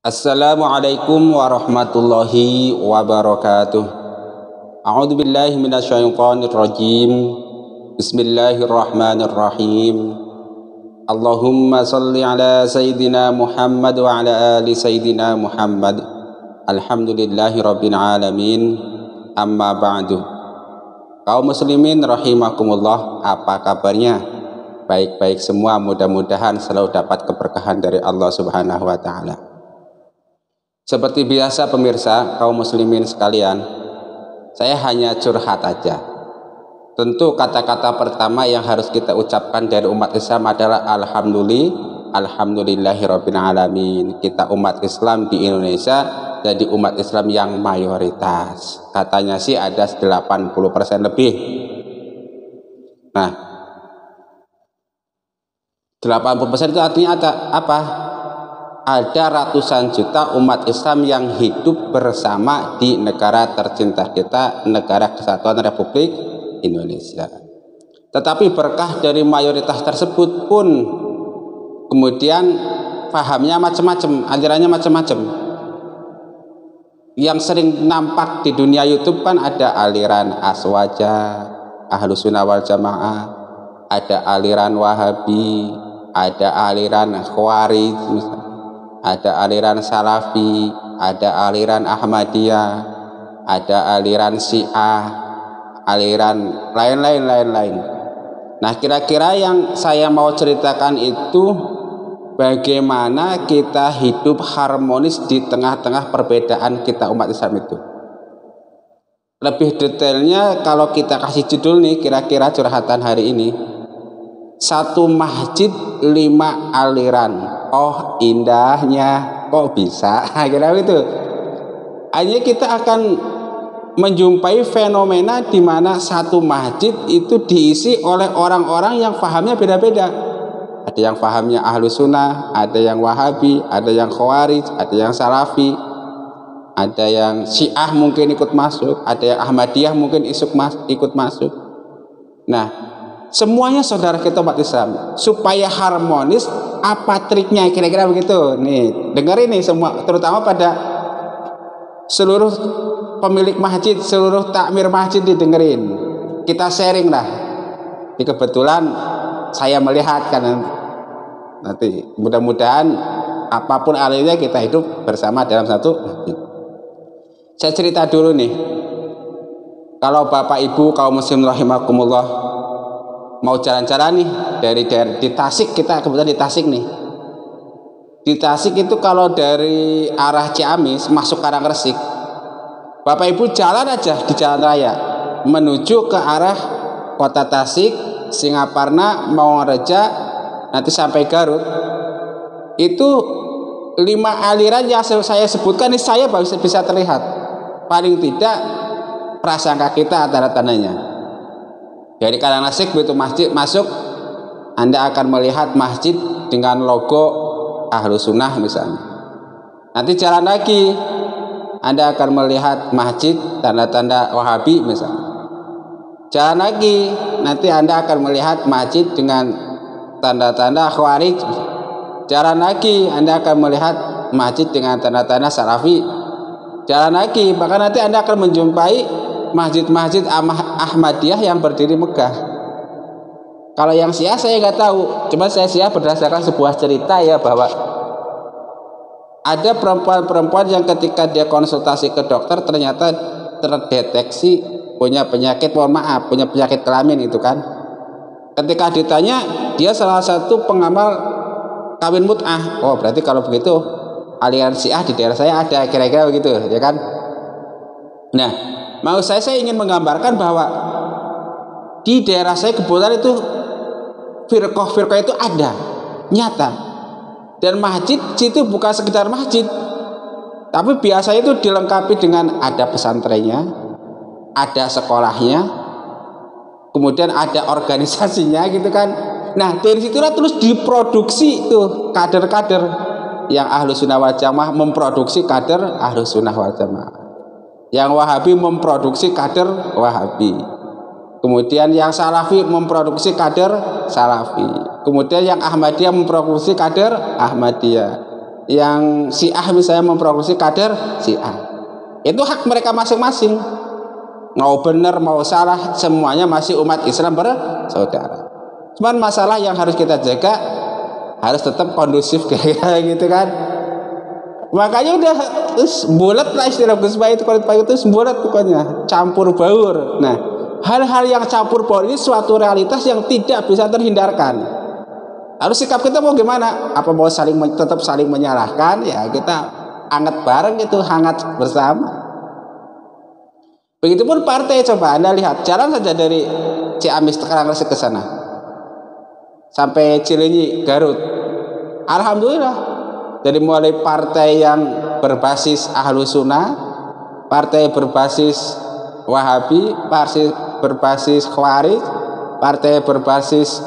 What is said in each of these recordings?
Assalamualaikum warahmatullahi wabarakatuh. A'udzu billahi minasyaitonir rajim. Bismillahirrahmanirrahim. Allahumma shalli ala sayyidina Muhammad wa ala ali sayyidina Muhammad. Alhamdulillahi rabbil alamin. Amma ba'du. Kaum muslimin rahimakumullah, apa kabarnya? Baik-baik semua, mudah-mudahan selalu dapat keberkahan dari Allah Subhanahu wa taala. Seperti biasa pemirsa, kaum muslimin sekalian, saya hanya curhat aja. Tentu kata-kata pertama yang harus kita ucapkan dari umat Islam adalah Alhamdulillahirabbil alamin. Kita umat Islam di Indonesia jadi umat Islam yang mayoritas. Katanya sih ada 80% lebih. Nah, 80% itu artinya apa? Ada ratusan juta umat Islam yang hidup bersama di negara tercinta kita, Negara Kesatuan Republik Indonesia. Tetapi berkah dari mayoritas tersebut pun kemudian pahamnya macam-macam, ajarannya macam-macam. Yang sering nampak di dunia YouTube kan ada aliran Aswaja, Ahlus Sunnah wal Jamaah, ada aliran Wahabi, ada aliran Khawarij, ada aliran Salafi, ada aliran Ahmadiyah, ada aliran Syiah, aliran lain-lain. Nah, kira-kira yang saya mau ceritakan itu bagaimana kita hidup harmonis di tengah-tengah perbedaan kita umat Islam itu. Lebih detailnya kalau kita kasih judul nih, kira-kira curhatan hari ini, satu masjid 5 aliran. Oh, indahnya kok bisa kira gitu. Hanya kita akan menjumpai fenomena di mana satu masjid itu diisi oleh orang-orang yang pahamnya beda-beda. Ada yang pahamnya Ahlus Sunnah, ada yang Wahabi, ada yang Khawarij, ada yang Salafi, ada yang Syiah mungkin ikut masuk, ada yang Ahmadiyah mungkin ikut masuk. Nah, semuanya saudara kita umat Islam. Supaya harmonis, apa triknya kira-kira begitu? Nih, dengerin nih semua, terutama pada seluruh pemilik masjid, seluruh takmir masjid didengerin. Kita sharing lah. Ini kebetulan saya melihat kan nanti mudah-mudahan apapun alirnya kita hidup bersama dalam satu masjid. Saya cerita dulu nih. Kalau Bapak Ibu kaum muslim rahimakumullah mau jalan-jalan nih dari di Tasik, kita kebetulan di Tasik nih. Di Tasik itu kalau dari arah Ciamis masuk Karangresik, Bapak Ibu jalan aja di jalan raya menuju ke arah kota Tasik, Singaparna, Mawanreja, nanti sampai Garut. Itu 5 aliran yang saya sebutkan ini saya bisa terlihat. Paling tidak prasangka kita tanda-tandanya. Dari Karangresik begitu masjid masuk, Anda akan melihat masjid dengan logo Ahlus Sunnah misalnya. Nanti jalan lagi, Anda akan melihat masjid tanda-tanda Wahabi misalnya. Jalan lagi, nanti Anda akan melihat masjid dengan tanda-tanda Khawarij. Jalan lagi, Anda akan melihat masjid dengan tanda-tanda Salafi. Jalan lagi, bahkan nanti Anda akan menjumpai masjid-masjid Ahmadiyah yang berdiri megah. Kalau yang Syiah saya nggak tahu, cuma saya Syiah berdasarkan sebuah cerita ya, bahwa ada perempuan-perempuan yang ketika dia konsultasi ke dokter ternyata terdeteksi punya penyakit, punya penyakit kelamin itu kan. Ketika ditanya, dia salah satu pengamal kawin mut'ah. Oh, berarti kalau begitu aliran Syiah di daerah saya ada, kira-kira begitu ya kan. Nah, mau saya ingin menggambarkan bahwa di daerah saya kebetulan itu firqah itu ada, nyata. Dan masjid situ bukan sekedar masjid, tapi biasanya itu dilengkapi dengan ada pesantrennya, ada sekolahnya, kemudian ada organisasinya gitu kan. Nah, dari situlah terus diproduksi tuh kader-kader yang Ahlus Sunnah wal Jamaah memproduksi kader Ahlus Sunnah wal Jamaah. Yang Wahabi memproduksi kader Wahabi. Kemudian yang Salafi memproduksi kader Salafi. Kemudian yang Ahmadiyah memproduksi kader Ahmadiyah. yang Syiah misalnya memproduksi kader Syiah. Itu hak mereka masing-masing. Mau benar mau salah, semuanya masih umat Islam bersaudara. Cuman masalah yang harus kita jaga harus tetap kondusif kayak gitu kan. Makanya udah bulat lah istilah Gus Bayi itu, kalau itu bulat pokoknya, campur baur. Nah, hal-hal yang campur baur ini suatu realitas yang tidak bisa terhindarkan. Harus sikap kita mau gimana? Apa mau tetap saling menyalahkan? Ya kita hangat bareng itu, hangat bersama. Begitupun partai, coba Anda lihat, jalan saja dari Ciamis Karangresik ke sana sampai Cilenyi, Garut. Alhamdulillah, dari mulai partai yang berbasis Ahlus Sunnah, partai berbasis Wahabi, partai berbasis Khawarij, partai berbasis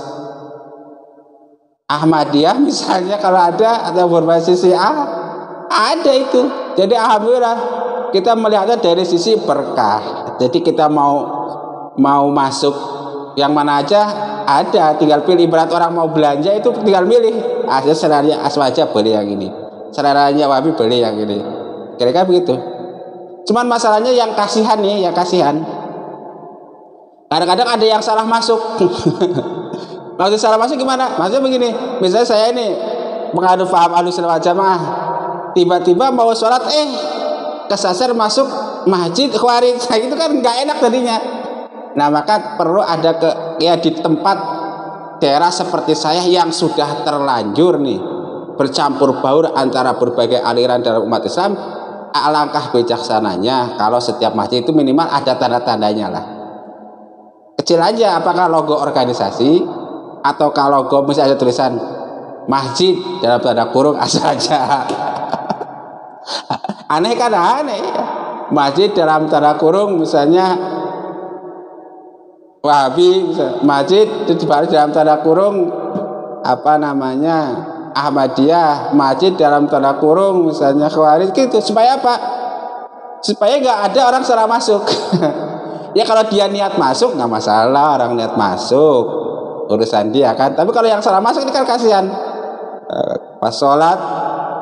Ahmadiyah misalnya kalau ada, atau berbasis Syiah, ada itu. Jadi alhamdulillah kita melihatnya dari sisi berkah. Jadi kita mau masuk yang mana aja ada, tinggal pilih. Ibarat orang mau belanja itu tinggal milih. Seleranya Aswaja beli yang ini, seleranya Wahabi beli yang ini. Kira-kira begitu. Cuman masalahnya yang kasihan nih, yang kasihan. Kadang-kadang ada yang salah masuk. Maksud salah masuk gimana? Maksudnya begini, misalnya saya ini mengaduk paham Ahlussunnah wal Jamaah, tiba-tiba mau sholat kesasar masuk masjid Khawarij, itu kan nggak enak tadinya. Nah maka perlu ada di tempat daerah seperti saya yang sudah terlanjur nih bercampur baur antara berbagai aliran dalam umat Islam, alangkah bijaksananya kalau setiap masjid itu minimal ada tanda-tandanya lah. Kecil aja, apakah logo organisasi atau kalau logo misalnya ada tulisan masjid dalam tanda kurung Aswaja. Aneh kan, aneh ya. Masjid dalam tanda kurung misalnya Wahabi, masjid itu dibalik dalam tanda kurung apa namanya Ahmadiyah, masjid dalam tanda kurung misalnya Khawarij gitu. Supaya apa? Supaya nggak ada orang salah masuk. Ya kalau dia niat masuk nggak masalah, orang niat masuk urusan dia kan. Tapi kalau yang salah masuk ini kan kasihan. Pas sholat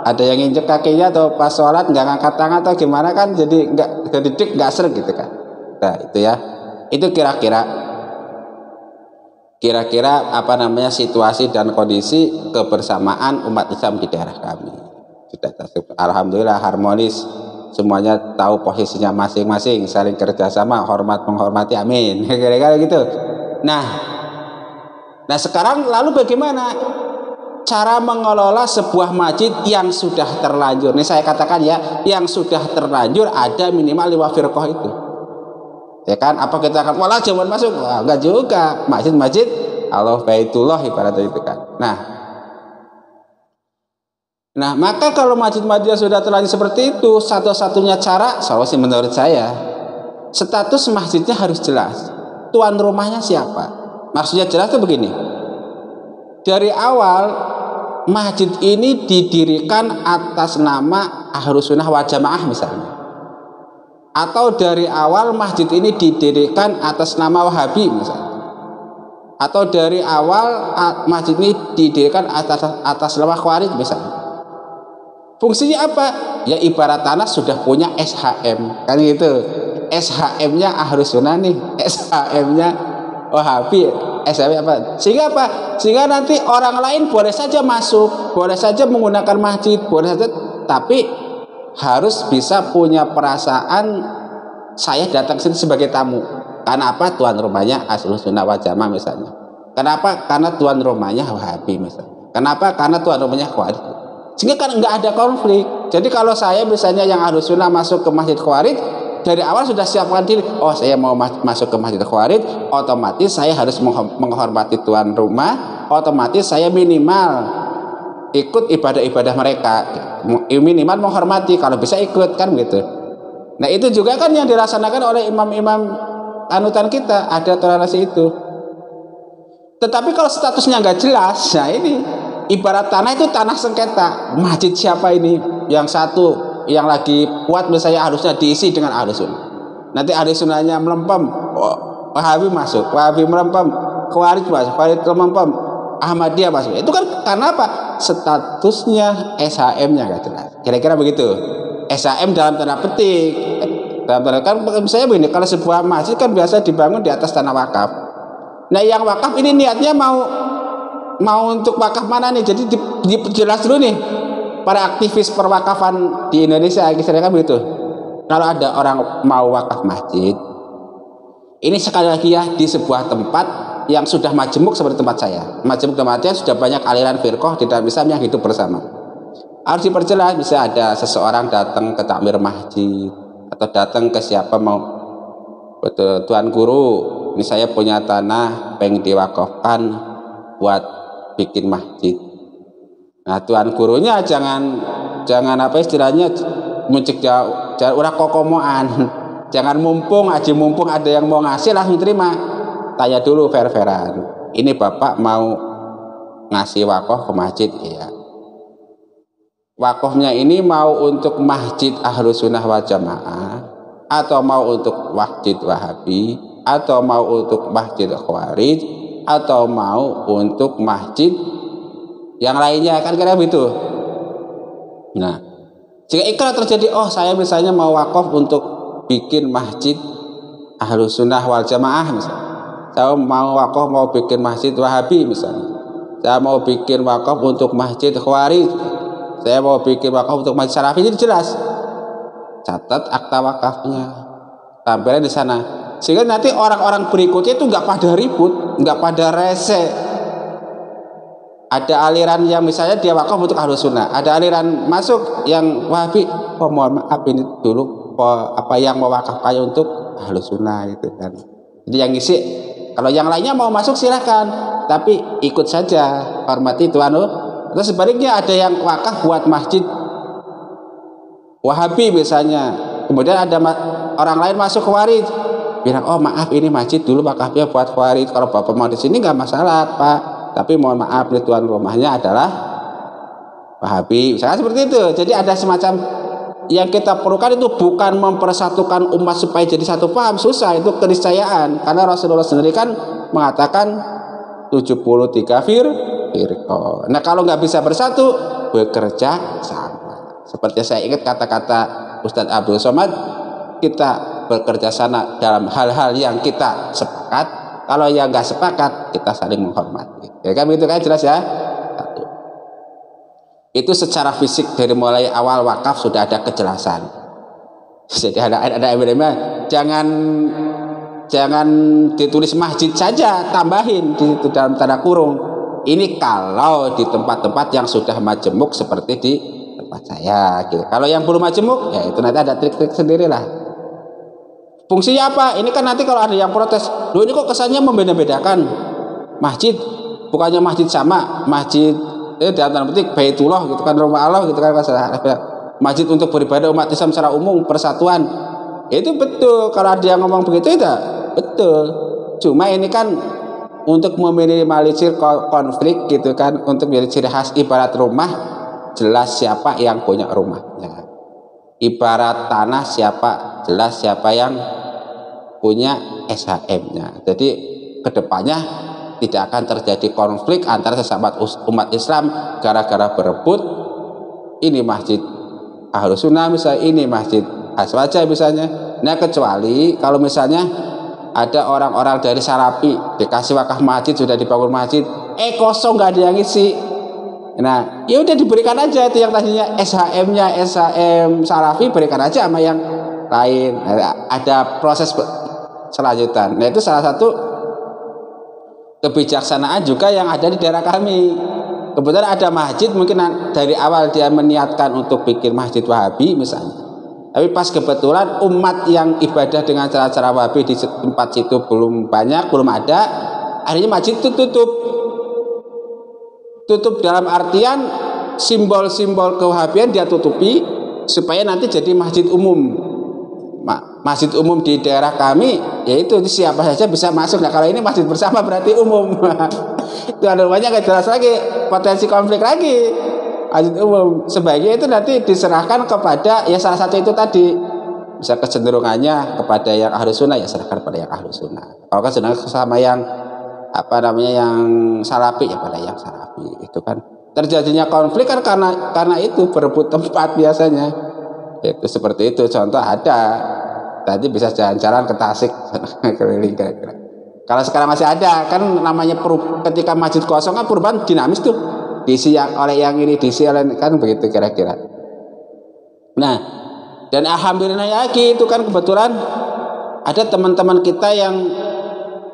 ada yang injek kakinya, atau pas sholat nggak ngangkat tangan atau gimana kan, jadi nggak seret gitu kan. Nah itu ya, itu kira-kira apa namanya situasi dan kondisi kebersamaan umat Islam di daerah kami. Sudah alhamdulillah harmonis, semuanya tahu posisinya masing-masing, saling kerjasama, hormat menghormati, amin. Kira-kira gitu. Nah sekarang lalu bagaimana cara mengelola sebuah masjid yang sudah terlanjur? Ini saya katakan ya, yang sudah terlanjur ada minimal 5 firqah itu. Ya kan, apa kita akan wala jangan masuk? Wah, enggak juga. Masjid Allah Baitullah ibaratnya itu kan. Nah maka kalau masjid-masjid sudah terlanjur seperti itu, satu-satunya cara solusi menurut saya, status masjidnya harus jelas. Tuan rumahnya siapa? Maksudnya jelas itu begini. Dari awal masjid ini didirikan atas nama Ahlus Sunnah wal Jamaah misalnya, atau dari awal masjid ini didirikan atas nama Wahabi misalnya, atau dari awal masjid ini didirikan atas nama Khawarij misalnya. Fungsinya apa? Ya ibarat tanah sudah punya SHM kan gitu. SHM-nya Ahlus Sunnah nih, SHM-nya Wahabi, SHM apa? Sehingga apa? Sehingga nanti orang lain boleh saja masuk, boleh saja menggunakan masjid, boleh saja, tapi harus bisa punya perasaan saya datang sini sebagai tamu. Karena apa? Tuan rumahnya Ahlus Sunnah wal Jamaah misalnya. Kenapa? Karena tuan rumahnya Wahabi misalnya. Kenapa? Karena tuan rumahnya Khawarij. Sehingga kan nggak ada konflik. Jadi kalau saya misalnya yang Ahlus Sunnah masuk ke masjid Khawarij, dari awal sudah siapkan diri. Oh, saya mau masuk ke masjid Khawarij, otomatis saya harus menghormati tuan rumah. Otomatis saya minimal ikut ibadah-ibadah mereka, minimal menghormati, kalau bisa ikut kan gitu. Nah itu juga kan yang dilaksanakan oleh imam-imam anutan kita, ada toleransi itu. Tetapi kalau statusnya nggak jelas, nah ini ibarat tanah itu tanah sengketa. Masjid siapa ini? Yang satu yang lagi kuat misalnya harusnya diisi dengan Ahlus Sunnah. Nanti Ahlus Sunnahnya melempem, Wahabi masuk, Wahabi melempem, Khawarij masuk, Khawarij melempem, Ahmadiyah masuk. Itu kan karena apa? Statusnya SHM-nya nggak jelas. Kira-kira begitu. SHM dalam tanda petik. Dalam tanda kan misalnya begini, kalau sebuah masjid kan biasa dibangun di atas tanah wakaf. Nah, yang wakaf ini niatnya mau untuk wakaf mana nih? Jadi diperjelas dulu nih para aktivis perwakafan di Indonesia, kira-kira begitu. Kalau ada orang mau wakaf masjid, ini sekali lagi ya di sebuah tempat yang sudah majemuk seperti tempat saya. Majemuk tempatnya sudah banyak aliran firqah di dalam Islam yang hidup bersama. Harus diperjelas, bisa ada seseorang datang ke takmir masjid atau datang ke siapa mau, betul Tuan Guru, ini saya punya tanah pengen diwakafkan buat bikin masjid. Nah, Tuan Gurunya jangan apa istilahnya mencegah, jangan urak kokomoan. Jangan mumpung ada yang mau ngasih langsung terima. Tanya dulu fair-fairan. Ini Bapak mau ngasih wakaf ke masjid? Iya. Wakafnya ini mau untuk masjid Ahlus Sunnah wal Jamaah, atau mau untuk masjid Wahabi, atau mau untuk masjid Khawarij, atau mau untuk masjid yang lainnya, kan kira begitu. Nah, jika ikrar terjadi, oh saya misalnya mau wakaf untuk bikin masjid Ahlus Sunnah wal Jamaah misalnya, saya mau wakaf mau bikin masjid Wahabi misalnya, saya mau bikin wakaf untuk masjid Khawarij, saya mau bikin wakaf untuk masjid Salafi, jadi jelas catat akta wakafnya, tampilnya di sana, sehingga nanti orang-orang berikutnya itu nggak pada ribut, nggak pada rese. Ada aliran yang misalnya dia wakaf untuk Ahlus Sunnah, ada aliran masuk yang Wahabi, oh mohon maaf ini dulu apa yang mewakafkannya untuk Ahlus Sunnah itu kan. Jadi yang ngisi, kalau yang lainnya mau masuk silahkan, tapi ikut saja, hormati tuan. Terus sebaliknya ada yang wakaf buat masjid Wahabi misalnya, kemudian ada orang lain masuk Khawarij, bilang oh maaf ini masjid dulu wakafnya buat Khawarij, kalau Bapak mau di sini nggak masalah Pak, tapi mohon maaf nih tuan rumahnya adalah Wahabi, misalnya seperti itu. Jadi ada semacam, yang kita perlukan itu bukan mempersatukan umat supaya jadi satu paham, susah, itu keniscayaan, karena Rasulullah sendiri kan mengatakan 73 firqah. Nah, kalau nggak bisa bersatu, bekerja sama. Seperti saya ingat kata-kata Ustadz Abdul Somad, kita bekerja sama dalam hal-hal yang kita sepakat, kalau yang nggak sepakat kita saling menghormati. Ya kan begitu kan, jelas ya. Itu secara fisik dari mulai awal wakaf sudah ada kejelasan. Jadi ada jangan ditulis masjid saja, tambahin di situ dalam tanda kurung. Ini kalau di tempat-tempat yang sudah majemuk seperti di tempat saya. Gitu. Kalau yang belum majemuk, ya itu nanti ada trik-trik sendirilah. Fungsinya apa? Ini kan nanti kalau ada yang protes, loh ini kok kesannya membeda-bedakan masjid, bukannya masjid sama, masjid dalam tanda petik Baitullah gitu kan, rumah Allah gitu kan, masjid untuk beribadah umat Islam secara umum, persatuan. Itu betul, kalau ada yang ngomong begitu itu betul. Cuma ini kan untuk meminimalisir konflik gitu kan, untuk menjadi ciri khas ibarat rumah, jelas siapa yang punya rumahnya. Ibarat tanah siapa, jelas siapa yang punya SHM-nya. Jadi kedepannya tidak akan terjadi konflik antara sesama umat Islam gara-gara berebut ini masjid Ahlus Sunnah misalnya, ini masjid Aswaja misalnya. Nah, kecuali kalau misalnya ada orang-orang dari Salafi dikasih wakaf masjid, sudah dibangun masjid, kosong nggak ada yang isi. Nah, ya udah diberikan aja itu yang tadinya SHM-nya SHM Salafi, berikan aja sama yang lain. Nah, ada proses selanjutan. Nah, itu salah satu kebijaksanaan juga yang ada di daerah kami. Kebetulan ada masjid, mungkin dari awal dia meniatkan untuk bikin masjid Wahabi misalnya, tapi pas kebetulan umat yang ibadah dengan cara-cara Wahabi di tempat situ belum banyak, belum ada, akhirnya masjid itu tutup dalam artian simbol-simbol kewahabian dia tutupi supaya nanti jadi masjid umum. Masjid umum di daerah kami, yaitu siapa saja bisa masuk. Nah, kalau ini masjid bersama berarti umum. Itu ada banyak nggak jelas lagi, potensi konflik lagi. Masjid umum sebaiknya itu nanti diserahkan kepada ya salah satu itu tadi, bisa kecenderungannya kepada yang Ahlus Sunnah, ya serahkan pada yang Ahlus Sunnah. Kalau kecenderungan sama yang apa namanya yang Salafi ya, pada yang Salafi itu kan terjadinya konflik kan karena itu berebut tempat biasanya. Itu seperti itu, contoh ada tadi bisa jalan-jalan ke Tasik keliling kira-kira. Kalau sekarang masih ada kan namanya ketika masjid kosong kan perubahan dinamis tuh, diisi oleh yang ini, diisi oleh kan begitu kira-kira. Nah, dan alhamdulillah lagi itu kan kebetulan ada teman-teman kita yang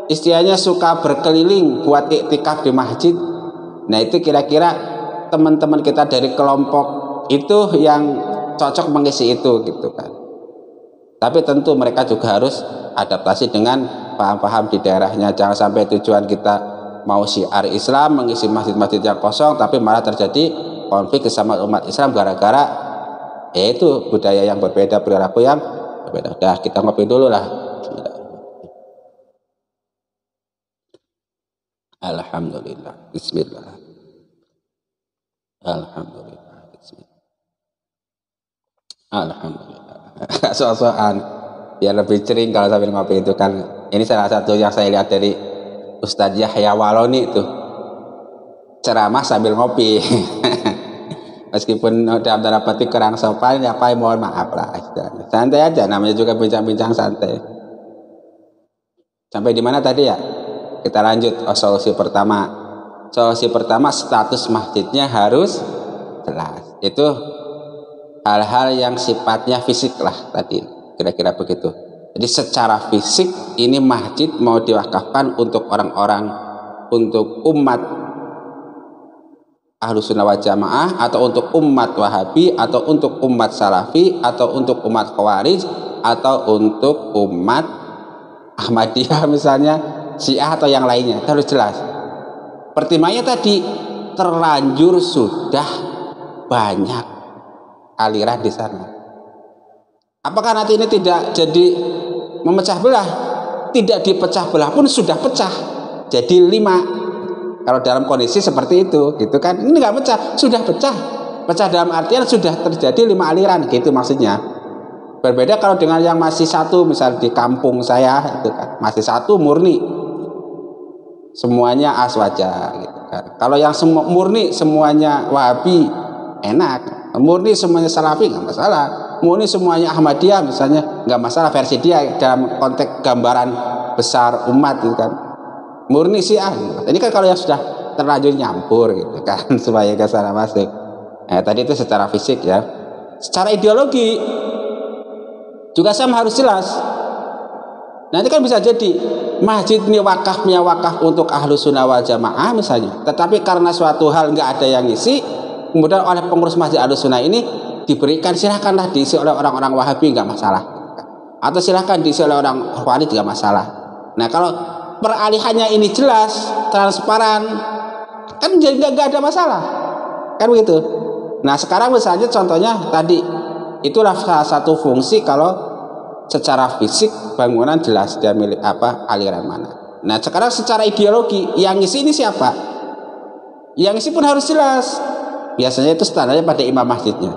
istilahnya suka berkeliling buat iktikaf di masjid. Nah, itu kira-kira teman-teman kita dari kelompok itu yang cocok mengisi itu gitu kan. Tapi tentu mereka juga harus adaptasi dengan paham-paham di daerahnya. Jangan sampai tujuan kita mau syiar Islam, mengisi masjid-masjid yang kosong, tapi malah terjadi konflik sesama umat Islam gara-gara yaitu budaya yang berbeda, perilaku yang berbeda. Udah, kita ngopi dulu lah. Alhamdulillah. Bismillah. Alhamdulillah. Bismillah. Alhamdulillah. So-soan biar lebih cering kalau sambil ngopi itu kan. Ini salah satu yang saya lihat dari Ustadz Yahya Waloni itu, ceramah sambil ngopi. Meskipun dalam tanda petik kurang sopan, ya Pak, mohon maaf lah. Santai aja, namanya juga bincang-bincang santai. Sampai di mana tadi ya? Kita lanjut. Solusi pertama. Solusi pertama, status masjidnya harus jelas. Itu hal-hal yang sifatnya fisik lah tadi, kira-kira begitu. Jadi secara fisik ini masjid mau diwakafkan untuk orang-orang, untuk umat Ahlussunnah wal Jamaah, atau untuk umat Wahabi, atau untuk umat Salafi, atau untuk umat Khawarij, atau untuk umat Ahmadiyah misalnya, Syiah atau yang lainnya. Itu harus jelas. Pertimbangannya tadi, terlanjur sudah banyak aliran di sana. Apakah nanti ini tidak jadi memecah belah? Tidak dipecah belah pun sudah pecah jadi 5. Kalau dalam kondisi seperti itu, gitu kan? Ini nggak pecah, sudah pecah. Pecah dalam artian sudah terjadi 5 aliran, gitu maksudnya. Berbeda kalau dengan yang masih satu, misal di kampung saya, itu kan masih satu murni, semuanya aswaja, gitu kan. Kalau yang murni semuanya Wahabi, enak. Murni semuanya Salafi, nggak masalah. Murni semuanya Ahmadiyah misalnya, nggak masalah versi dia dalam konteks gambaran besar umat, gitu kan. Murni Syiah, gitu. Ini kan kalau yang sudah terlanjur nyampur, gitu kan, supaya nggak salah masuk. Tadi itu secara fisik ya. Secara ideologi juga sama, harus jelas. Nanti kan bisa jadi masjid ini wakafnya wakaf untuk Ahlussunnah wal Jamaah misalnya, tetapi karena suatu hal nggak ada yang ngisi, kemudian oleh pengurus masjid Ahlussunnah ini diberikan, silahkanlah diisi oleh orang-orang Wahabi, nggak masalah, atau silahkan diisi oleh orang Khawarij, nggak masalah. Nah, kalau peralihannya ini jelas, transparan, kan jadi nggak ada masalah, kan begitu. Nah, sekarang misalnya contohnya tadi, itulah salah satu fungsi kalau secara fisik bangunan jelas dia milik apa, aliran mana. Nah, sekarang secara ideologi yang ngisi ini siapa? Yang ngisi pun harus jelas. Biasanya itu standarnya pada imam masjidnya.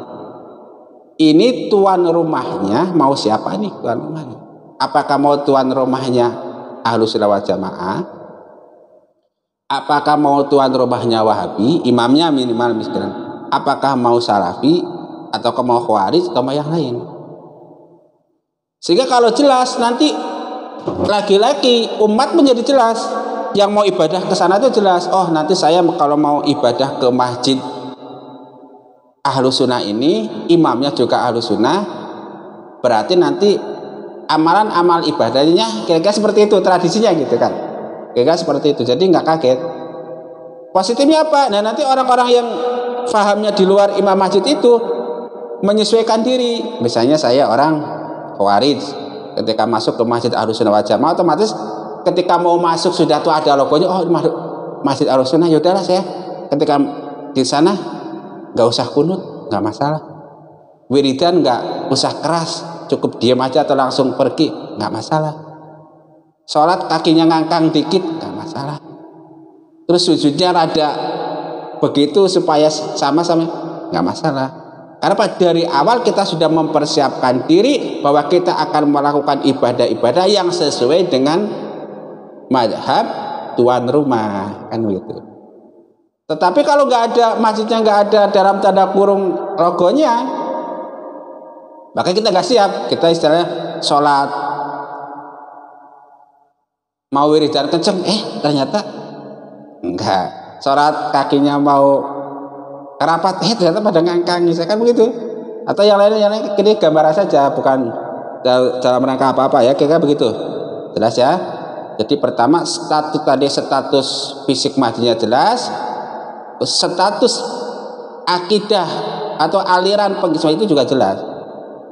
Ini tuan rumahnya mau siapa nih tuan rumahnya? Apakah mau tuan rumahnya Ahlussunnah wal Jamaah? Apakah mau tuan rumahnya Wahabi? Imamnya minimal misalkan. Apakah mau Salafi atau mau Khawarij atau mau yang lain? Sehingga kalau jelas nanti lagi-lagi umat menjadi jelas. Yang mau ibadah ke sana itu jelas. Oh, nanti saya kalau mau ibadah ke masjid Ahlussunnah ini, imamnya juga Ahlussunnah, berarti nanti amalan-amal ibadahnya kira-kira seperti itu, tradisinya gitu kan, kira-kira seperti itu. Jadi nggak kaget. Positifnya apa? Nah, nanti orang-orang yang fahamnya di luar imam masjid itu menyesuaikan diri. Misalnya saya orang Khawarij, ketika masuk ke masjid Ahlussunnah wal Jamaah, otomatis ketika mau masuk sudah tuh ada logonya, oh masjid Ahlussunnah, yaudahlah saya ketika di sana nggak usah kunut, nggak masalah. Wiridan nggak usah keras, cukup diam aja atau langsung pergi, nggak masalah. Sholat kakinya ngangkang dikit, nggak masalah. Terus sujudnya rada begitu supaya sama-sama, nggak masalah. Karena dari awal kita sudah mempersiapkan diri bahwa kita akan melakukan ibadah-ibadah yang sesuai dengan mazhab tuan rumah, kan begitu. Tetapi kalau nggak ada masjidnya, nggak ada dalam tanda kurung logonya, maka kita nggak siap. Kita istilahnya sholat mau wiridan kenceng, ternyata enggak. Sholat kakinya mau kerapat, ternyata pada ngangkang, misalkan begitu. Atau yang lain ini gambaran saja, bukan dalam rangka apa-apa ya, kira-kira begitu. Jelas ya. Jadi pertama status fisik masjidnya jelas, status akidah atau aliran pengisian itu juga jelas.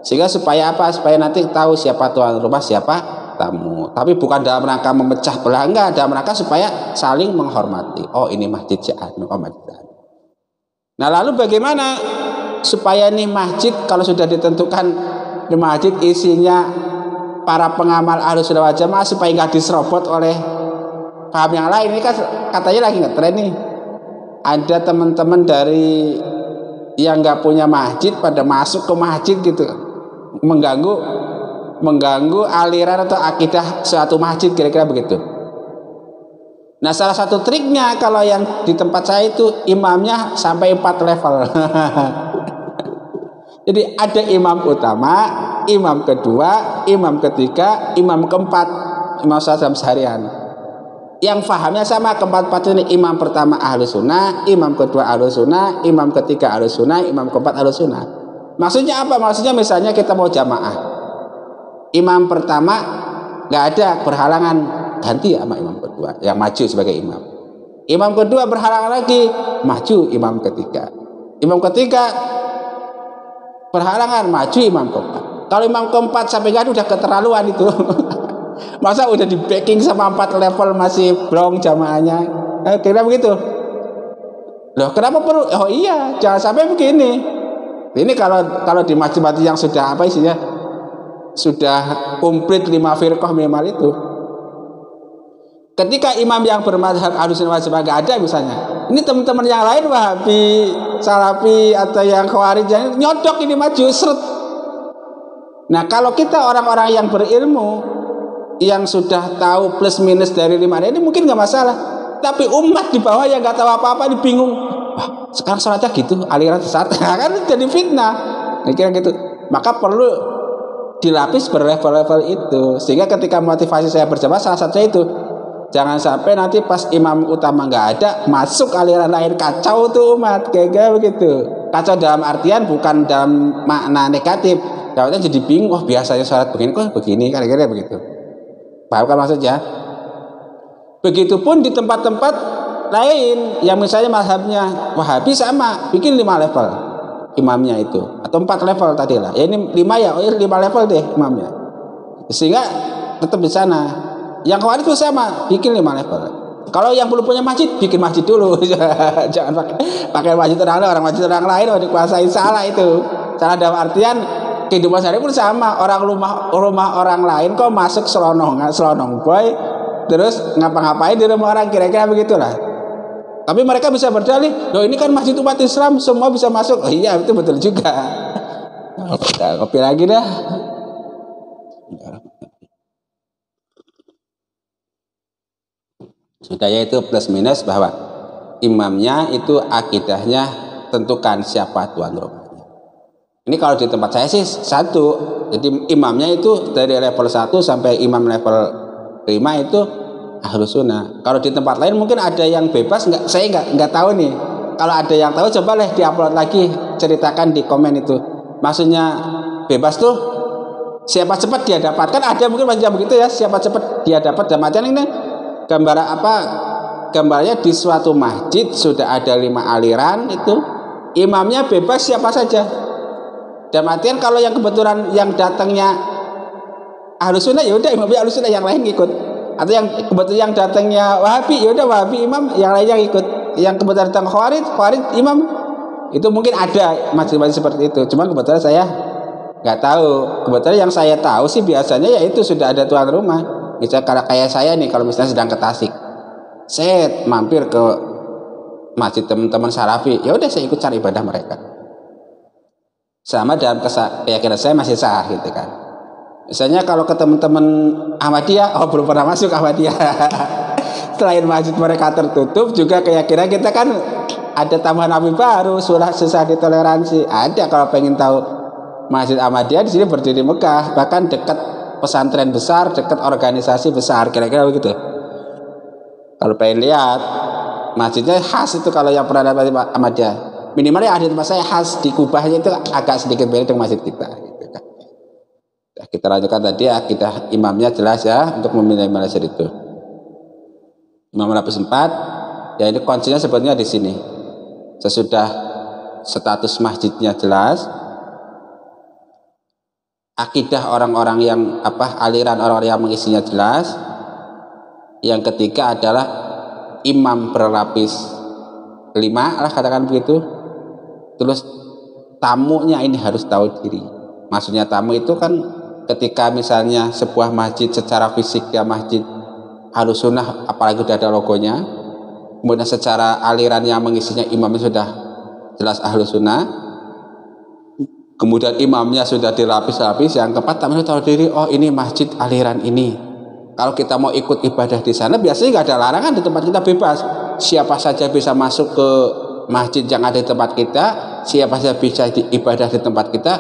Sehingga supaya apa? Supaya nanti tahu siapa tuan rumah, siapa tamu. Tapi bukan dalam rangka memecah belah, enggak, dalam rangka supaya saling menghormati. Oh, ini masjid si anu, oh masjid anu. Nah, lalu bagaimana supaya nih masjid kalau sudah ditentukan di masjid isinya para pengamal Ahlussunnah wal Jamaah supaya nggak diserobot oleh paham yang lain. Ini kan katanya lagi ngetren nih. Ada teman-teman dari yang nggak punya masjid pada masuk ke masjid gitu, mengganggu aliran atau akidah suatu masjid, kira-kira begitu. Nah, salah satu triknya kalau yang di tempat saya itu imamnya sampai 4 level. Jadi ada imam utama, imam kedua, imam ketiga, imam keempat, imam sholat dalam seharian. Yang fahamnya sama, keempat-empat ini. Imam pertama Ahlussunnah, imam kedua Ahlussunnah, imam ketiga Ahlussunnah, imam keempat Ahlussunnah. Maksudnya apa? Maksudnya misalnya kita mau jamaah, imam pertama nggak ada berhalangan, ganti sama imam kedua yang maju sebagai imam. Imam kedua berhalangan lagi, maju imam ketiga. Imam ketiga berhalangan, maju imam keempat. Kalau imam keempat sampai gak udah keterlaluan itu. Masa udah di backing sama 4 level masih blong jamaahnya, kira begitu. Loh, kenapa perlu? Oh iya, jangan sampai begini. Ini kalau di masjid-masjid yang sudah apa isinya, sudah komplit 5 firqah minimal itu. Ketika imam yang bermadzhab Ahlussunnah wal Jamaah gak ada misalnya, ini teman-teman yang lain Wahabi, Salafi atau yang Khawarij nyodok ini maju seret. Nah, kalau kita orang-orang yang berilmu yang sudah tahu plus minus dari 5 ini mungkin nggak masalah. Tapi umat di bawah yang nggak tahu apa-apa, ini bingung. Wah, sekarang sholatnya gitu, aliran sesat, kan jadi fitnah. Kira gitu. Maka perlu dilapis berlevel-level itu, sehingga ketika motivasi saya berjamaah salah satunya itu, jangan sampai nanti pas imam utama nggak ada, masuk aliran lain, kacau tuh umat, kayak begitu. Kacau dalam artian bukan dalam makna negatif. Dalamnya jadi bingung. Oh, biasanya sholat begini kok begini, kira-kira begitu. Paham kan maksudnya? Begitupun di tempat-tempat lain yang misalnya mazhabnya Wahabi sama, bikin 5 level imamnya itu, atau 4 level tadi lah. Ya ini 5 ya, oh 5 level deh imamnya. Sehingga tetap di sana. Yang Khawarij itu sama, bikin 5 level. Kalau yang belum punya masjid, bikin masjid dulu. Jangan pakai masjid orang lain, oh dikuasai, salah itu. Salah dalam artian kehidupan sehari pun sama. Orang rumah orang lain kok masuk selonong boy, terus ngapa-ngapain di rumah orang, kira-kira begitulah. Tapi mereka bisa berdalih, loh ini kan masjid umat Islam, semua bisa masuk. Oh iya, itu betul juga. Kita kopi lagi dah. Sudah, yaitu plus minus bahwa imamnya itu akidahnya tentukan siapa tuan rumah. Ini kalau di tempat saya sih 1. Jadi imamnya itu dari level 1 sampai imam level 5 itu Ahlussunnah. Kalau di tempat lain mungkin ada yang bebas, saya nggak tahu nih. Kalau ada yang tahu coba deh diupload lagi, ceritakan di komen itu. Maksudnya bebas tuh siapa cepat dia dapatkan, ada mungkin macam begitu ya, siapa cepat dia dapat. Dan macam ini gambar apa? Gambarnya di suatu masjid sudah ada 5 aliran itu, imamnya bebas siapa saja. Dan artian kalau yang kebetulan yang datangnya Ahlussunnah, ya udah imamnya Ahlussunnah, yang lain ikut. Atau yang kebetulan yang datangnya Wahabi, ya udah Wahabi imam, yang lain yang ikut. Yang kebetulan datang Khawarij imam. Itu mungkin ada masjid-masjid seperti itu. Cuma kebetulan saya nggak tahu. Kebetulan yang saya tahu sih biasanya ya itu sudah ada tuan rumah. Misalnya kalau kayak saya nih, kalau misalnya sedang ke Tasik, saya mampir ke masjid teman-teman Salafi, ya udah saya ikut cari ibadah mereka. Sama dalam keyakinan saya masih sah gitu kan. Misalnya kalau ke teman-teman Ahmadiyah, oh belum pernah masuk Ahmadiyah. selain masjid mereka tertutup, juga keyakinan kita kan ada tambahan api baru, surah society toleransi. Ada kalau pengen tahu Masjid Ahmadiyah di sini berdiri Mekah, bahkan dekat pesantren besar, dekat organisasi besar, kira-kira begitu. Kalau pengen lihat masjidnya khas itu, kalau yang pernah dapat Ahmadiyah, minimalnya ada tempat saya khas di Kubahnya itu agak sedikit beda dengan masjid kita. Kita lanjutkan tadi akidah imamnya jelas ya untuk memilih masjid itu. Imam lapis 4, ya ini kuncinya sebetulnya di sini. Sesudah status masjidnya jelas, akidah orang-orang yang aliran orang-orang yang mengisinya jelas. Yang ketiga adalah imam berlapis 5 lah, katakan begitu. Terus tamunya ini harus tahu diri. Maksudnya tamu itu kan ketika misalnya sebuah masjid secara fisik ya masjid Ahlus Sunnah, apalagi sudah ada logonya, kemudian secara aliran yang mengisinya imamnya sudah jelas Ahlus Sunnah, kemudian imamnya sudah dilapis-lapis, yang keempat tamu tahu diri, oh ini masjid aliran ini. Kalau kita mau ikut ibadah di sana, biasanya nggak ada larangan, di tempat kita bebas. Siapa saja bisa masuk ke masjid yang ada di tempat kita, siapa saja bisa ibadah di tempat kita.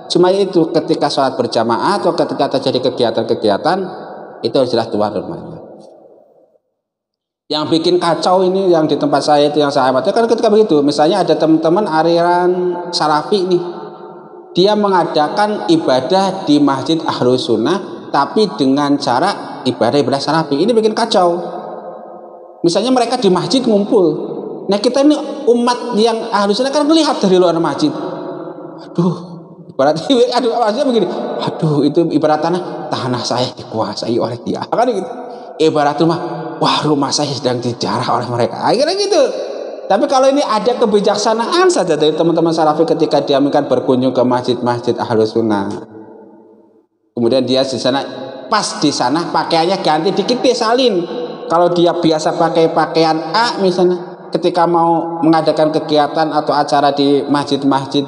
Cuma itu ketika sholat berjamaah atau ketika terjadi kegiatan-kegiatan, itu harus jelas tuan rumahnya. Yang bikin kacau ini yang di tempat saya itu, yang saya amati kan ketika begitu, misalnya ada teman-teman aliran Salafi nih, dia mengadakan ibadah di Masjid Ahlus Sunnah tapi dengan cara ibadah Salafi. Ini bikin kacau. Misalnya mereka di masjid ngumpul, nah kita ini umat yang Ahlus Sunnah kan melihat dari luar masjid. Maksudnya begini, itu ibarat tanah saya dikuasai oleh dia, kan gitu. Ibarat rumah saya sedang dijarah oleh mereka, akhirnya gitu. Tapi kalau ini ada kebijaksanaan saja dari teman-teman Salafi ketika dia akan berkunjung ke masjid-masjid Ahlus Sunnah, kemudian dia di sana, pas di sana pakaiannya ganti dikit, salin. Kalau dia biasa pakai pakaian A misalnya, ketika mau mengadakan kegiatan atau acara di masjid-masjid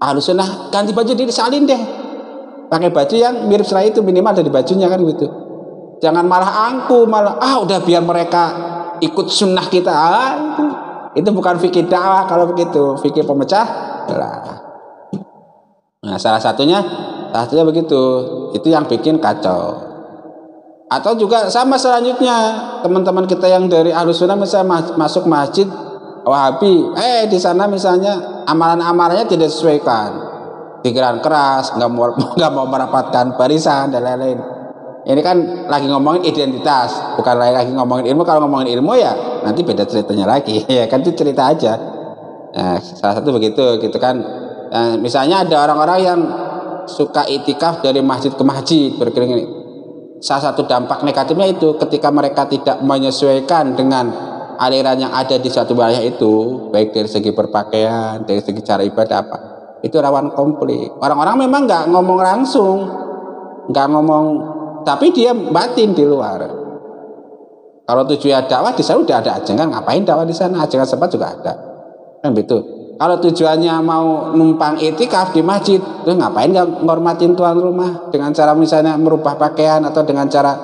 Ahlus Sunnah, ganti baju, disalin deh, pakai baju yang mirip setelah itu, minimal dari bajunya kan gitu. Jangan malah angku, malah udah biar mereka ikut sunnah kita. Itu bukan fikih dakwah kalau begitu, fikih pemecah belah. Nah, salah satunya begitu, itu yang bikin kacau. Atau juga sama selanjutnya, teman-teman kita yang dari Ahlus Sunnah misalnya masuk masjid Wahabi, di sana misalnya amalan-amalannya tidak disesuaikan, pikiran keras, nggak mau merapatkan barisan dan lain-lain. Ini kan lagi ngomongin identitas, bukan lagi ngomongin ilmu. Kalau ngomongin ilmu ya nanti beda ceritanya lagi, ya kan, itu cerita aja. Nah, salah satu begitu, gitu kan. Misalnya ada orang-orang yang suka itikaf dari masjid ke masjid berkeliling. Salah satu dampak negatifnya itu ketika mereka tidak menyesuaikan dengan aliran yang ada di suatu wilayah itu, baik dari segi berpakaian, dari segi cara ibadah itu rawan konflik. Orang-orang memang nggak ngomong langsung, nggak ngomong, tapi dia batin di luar. Kalau tujuan dakwah di sana udah ada ajengan, ngapain dakwah di sana? Ajengan sempat juga ada, kan begitu. Kalau tujuannya mau numpang itikaf di masjid, terus ngapain nggak ngormatin tuan rumah dengan cara misalnya merubah pakaian atau dengan cara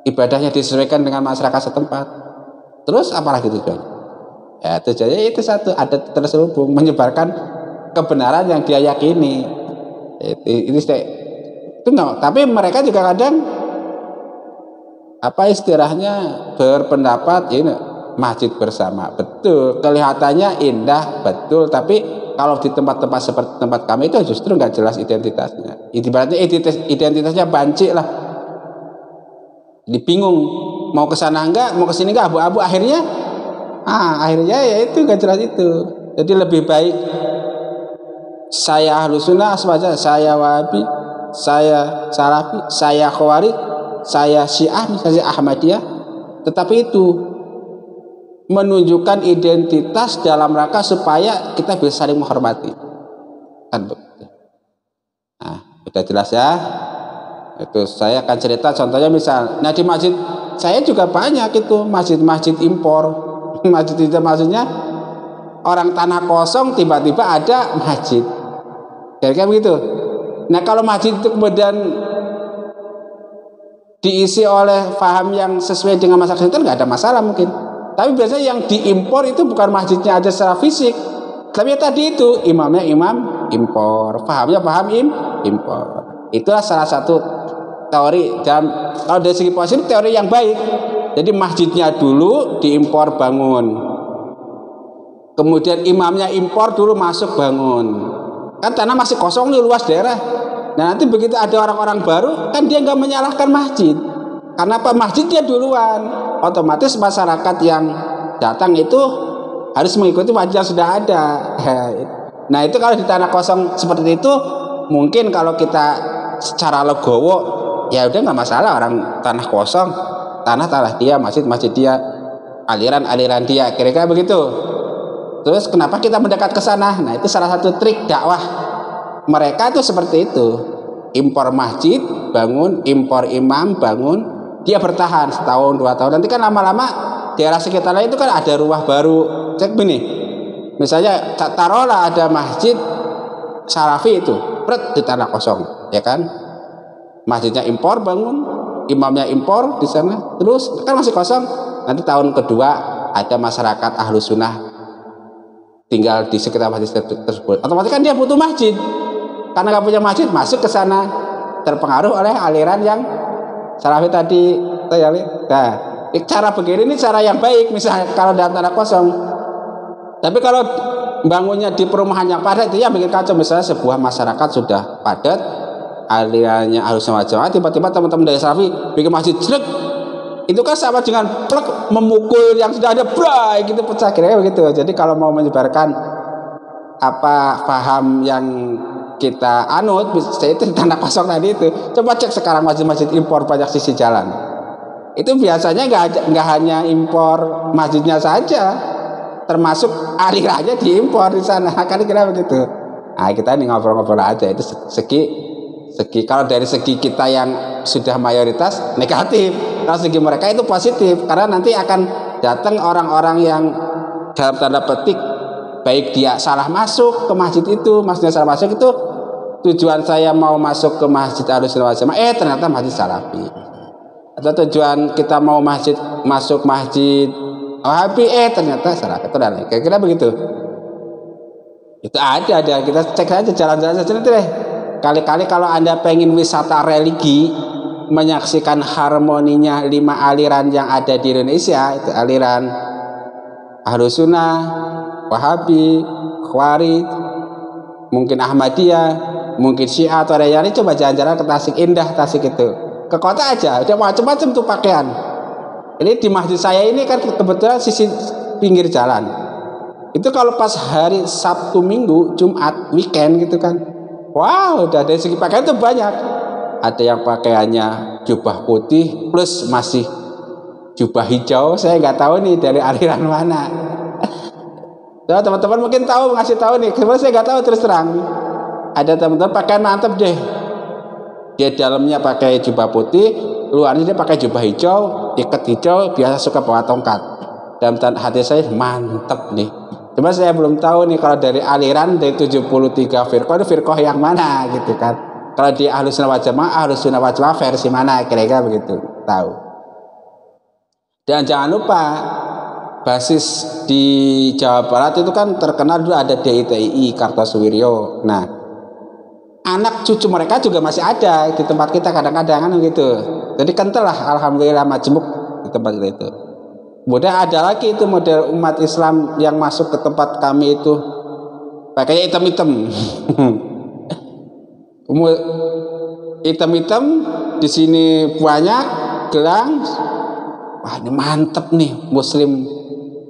ibadahnya disesuaikan dengan masyarakat setempat? Terus apalagi tujuannya? Ya tujuannya itu satu, ada terselubung menyebarkan kebenaran yang dia yakini. Itu enggak. Tapi mereka juga kadang istilahnya berpendapat ini masjid bersama, betul, kelihatannya indah, betul, tapi kalau di tempat-tempat seperti tempat kami itu justru nggak jelas identitasnya. Ibaratnya identitasnya banci lah, dibingung mau ke sana enggak, mau ke sini enggak, abu-abu, akhirnya ya itu nggak jelas itu. Jadi lebih baik saya Ahlus Sunnah saja, saya Wahabi, saya Salafi, saya Khawarij, saya Syiah, misalnya Ahmadiyah, tetapi itu menunjukkan identitas dalam rangka supaya kita bisa saling menghormati, kan begitu. Nah, sudah jelas ya. Itu saya akan cerita contohnya misal, di masjid saya juga banyak itu masjid-masjid impor. Masjid itu maksudnya orang tanah kosong tiba-tiba ada masjid, kira-kira begitu. Nah, kalau masjid itu kemudian diisi oleh paham yang sesuai dengan masyarakat sekitar nggak ada masalah mungkin. Tapi biasanya yang diimpor itu bukan masjidnya aja secara fisik, tapi ya tadi itu imamnya imam impor, pahamnya paham impor. Itulah salah satu teori, dan kalau dari segi positif teori yang baik. Jadi masjidnya dulu diimpor bangun, kemudian imamnya impor dulu masuk bangun. Kan tanah masih kosong nih, luas daerah. Nah nanti begitu ada orang-orang baru, kan dia nggak menyalahkan masjid. Karena apa? Masjidnya duluan. Otomatis masyarakat yang datang itu harus mengikuti masjid yang sudah ada. Nah itu kalau di tanah kosong seperti itu, mungkin kalau kita secara legowo, ya udah nggak masalah, orang tanah kosong, tanah dia, masjid dia, aliran dia, kira-kira begitu. Terus kenapa kita mendekat ke sana? Nah itu salah satu trik dakwah mereka itu seperti itu. Impor masjid bangun, impor imam bangun, dia bertahan setahun 2 tahun. Nanti kan lama-lama daerah sekitarnya itu kan ada rumah baru. Cek begini, misalnya taruhlah ada masjid Salafi itu di tanah kosong, ya kan? Masjidnya impor bangun, imamnya impor di sana, terus kan masih kosong. Nanti tahun kedua ada masyarakat Ahlus Sunnah tinggal di sekitar masjid tersebut. Otomatis kan dia butuh masjid. Karena nggak punya masjid, masuk ke sana, terpengaruh oleh aliran yang Salafi tadi. Nah, cara begini ini cara yang baik, misalnya kalau dalam tanah kosong. Tapi kalau bangunnya di perumahan yang padat, itu yang bikin kacau. Misalnya sebuah masyarakat sudah padat, alirannya Ahlus Sunnah wal Jamaah, tiba-tiba teman-teman dari Salafi bikin masjid jelek, itu kan sama dengan plek memukul yang sudah ada, bray, gitu, pecah, kira-kira begitu. Jadi kalau mau menyebarkan apa paham yang kita anut, saya itu tanah kosong tadi itu, coba cek sekarang masjid-masjid impor banyak sisi jalan. Itu biasanya nggak hanya impor masjidnya saja, termasuk alirannya diimpor di sana. Kan kira begitu. Nah kita ini ngobrol-ngobrol aja. Itu segi kalau dari segi kita yang sudah mayoritas negatif, kalau segi mereka itu positif, karena nanti akan datang orang-orang yang dalam tanda petik, baik dia salah masuk ke masjid itu, masjidnya salah masuk itu, tujuan saya mau masuk ke masjid Ahlus Sunnah wal Jamaah, ternyata masjid Salafi. Atau tujuan kita mau masuk masjid Wahabi, ternyata Salafi. Kira-kira begitu. Itu ada kita cek aja, jalan-jalan saja nanti deh. Kali-kali kalau Anda pengen wisata religi, menyaksikan harmoninya 5 aliran yang ada di Indonesia, itu aliran Ahlus Sunnah, Wahabi, Khawarij, mungkin Ahmadiyah, mungkin Syiah atau yang lain, coba jalan-jalan ke Tasik. Indah Tasik itu, ke kota aja, ada macam-macam tuh pakaian. Ini di masjid saya ini kan kebetulan sisi pinggir jalan. Itu kalau pas hari Sabtu, Minggu, Jumat, weekend gitu kan, wow, udah dari segi pakaian tuh banyak. Ada yang pakaiannya jubah putih plus masih jubah hijau, saya nggak tahu nih dari aliran mana. Nah, teman-teman mungkin tahu, ngasih tahu nih, sebenarnya saya nggak tahu terus terang. Ada teman-teman pakaian mantap deh, dia dalamnya pakai jubah putih, luarnya dia pakai jubah hijau, ikat hijau, biasa suka bawa tongkat. Dalam hati saya mantap nih. Cuma saya belum tahu nih kalau dari aliran dari 73 firqah itu firqah yang mana gitu kan. Kalau di Ahlus Sunnah wal Jamaah versi mana, kira-kira begitu, tahu. Dan jangan lupa basis di Jawa Barat itu kan terkenal dulu ada DITI Kartosuwiryo. Nah, anak cucu mereka juga masih ada di tempat kita kadang-kadang kan gitu. Jadi kental lah, alhamdulillah, majemuk di tempat kita itu. Kemudian ada lagi itu model umat Islam yang masuk ke tempat kami itu pakainya hitam-hitam. Hitam-hitam, di sini banyak gelang. Wah, ini mantep nih Muslim.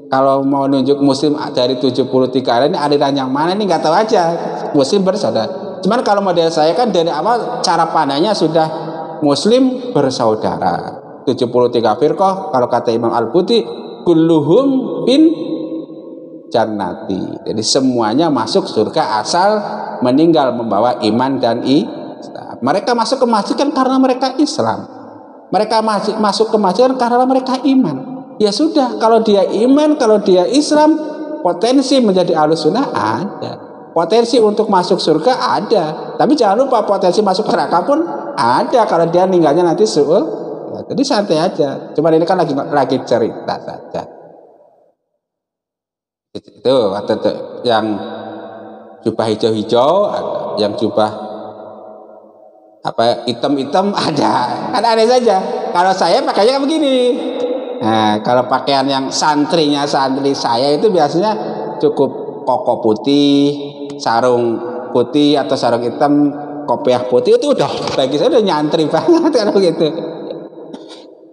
Kalau mau nunjuk Muslim dari 73 ini aliran yang mana ini nggak tahu aja. Muslim bersaudara. Cuman kalau model saya kan dari awal cara pandangnya sudah Muslim bersaudara. 73 firqah, kalau kata Imam Al-Buti, kulluhum bin jannati. Jadi semuanya masuk surga asal meninggal membawa iman dan Islam. Mereka masuk ke masjid kan karena mereka Islam. Mereka masuk ke masjid kan karena mereka iman. Ya sudah, kalau dia iman, kalau dia Islam, potensi menjadi Ahlus Sunnah ada. Potensi untuk masuk surga ada. Tapi jangan lupa potensi masuk neraka pun ada kalau dia meninggalnya nanti su'ul Jadi santai aja. Cuman ini kan lagi cerita saja. Itu atau yang jubah hijau-hijau, yang jubah apa hitam-hitam ada. Kan aneh saja. Kalau saya pakainya kayak begini. Nah, kalau pakaian yang santri saya itu biasanya cukup koko putih, sarung putih atau sarung hitam, kopiah putih, itu udah bagi saya udah nyantri banget kalau gitu.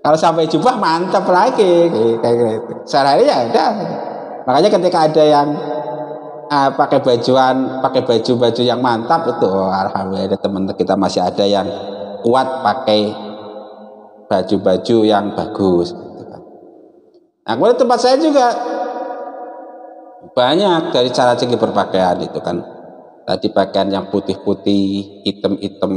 Kalau sampai jubah mantap lagi kayak gitu. Sehari ya udah. Makanya ketika ada yang pakai baju yang mantap itu, alhamdulillah teman kita masih ada yang kuat pakai baju-baju yang bagus. Nah, kemudian tempat saya juga banyak dari cara segi berpakaian itu kan. Tadi pakaian yang putih-putih, hitam-hitam,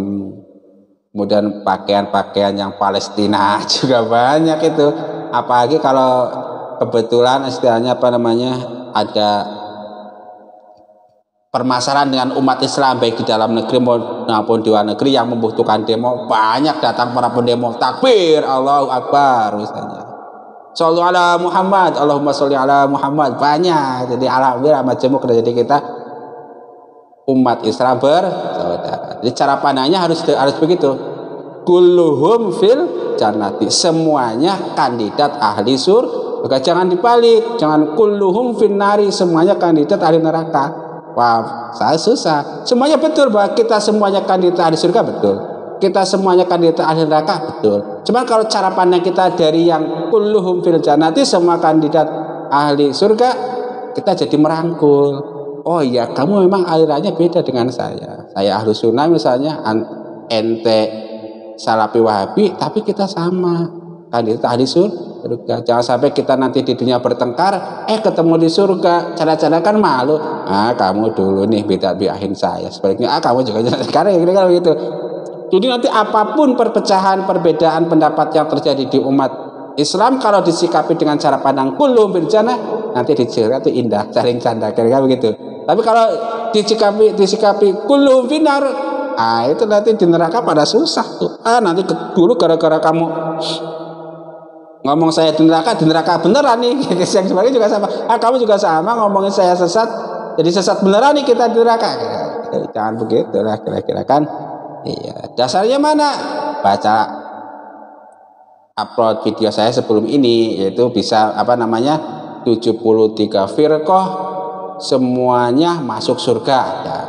kemudian pakaian-pakaian yang Palestina juga banyak itu. Apalagi kalau kebetulan istilahnya ada permasalahan dengan umat Islam baik di dalam negeri maupun di luar negeri yang membutuhkan demo, banyak datang para pendemo, takbir, Allahu Akbar misalnya. Sholli ala Muhammad, Allahumma sholli ala Muhammad, banyak. Jadi alhamdulillah majemuk. Jadi kita umat Islam bersaudara. Jadi cara pandangnya harus begitu. Kulluhum fil jannati, semuanya kandidat ahli surga. Jangan dibalik, jangan kulluhum fin nari, semuanya kandidat ahli neraka. Wah, saya susah. Semuanya betul bahwa kita semuanya kandidat ahli surga, betul. Kita semuanya kandidat ahli neraka, betul. Cuman kalau cara pandang kita dari yang kulluhum fil jannati, semua kandidat ahli surga, kita jadi merangkul. Oh iya, kamu memang alirannya beda dengan saya. Saya ahlu sunnah misalnya, ente salafi wahabi, tapi kita sama kandidat ahli surga. Jangan sampai kita nanti di dunia bertengkar, ketemu di surga, cara-cara kan malu. Kamu dulu nih beda-bedain saya. Sebaliknya kamu juga karena kira-kira begitu. Jadi nanti apapun perpecahan, perbedaan pendapat yang terjadi di umat Islam, kalau disikapi dengan cara pandang kulluhum fil jannah, nanti di surga itu indah, saling canda, kira-kira begitu. Tapi kalau disikapi kulluhum finnar, itu nanti di neraka pada susah tuh. Nanti dulu gara-gara kamu ngomong saya di neraka beneran nih. Yang sebenarnya juga sama. Kamu juga sama ngomongin saya sesat, jadi sesat beneran nih kita di neraka. Jangan begitu lah, kira-kira kan. Iya, dasarnya mana? Baca upload video saya sebelum ini, yaitu bisa 73 firqah semuanya masuk surga ya.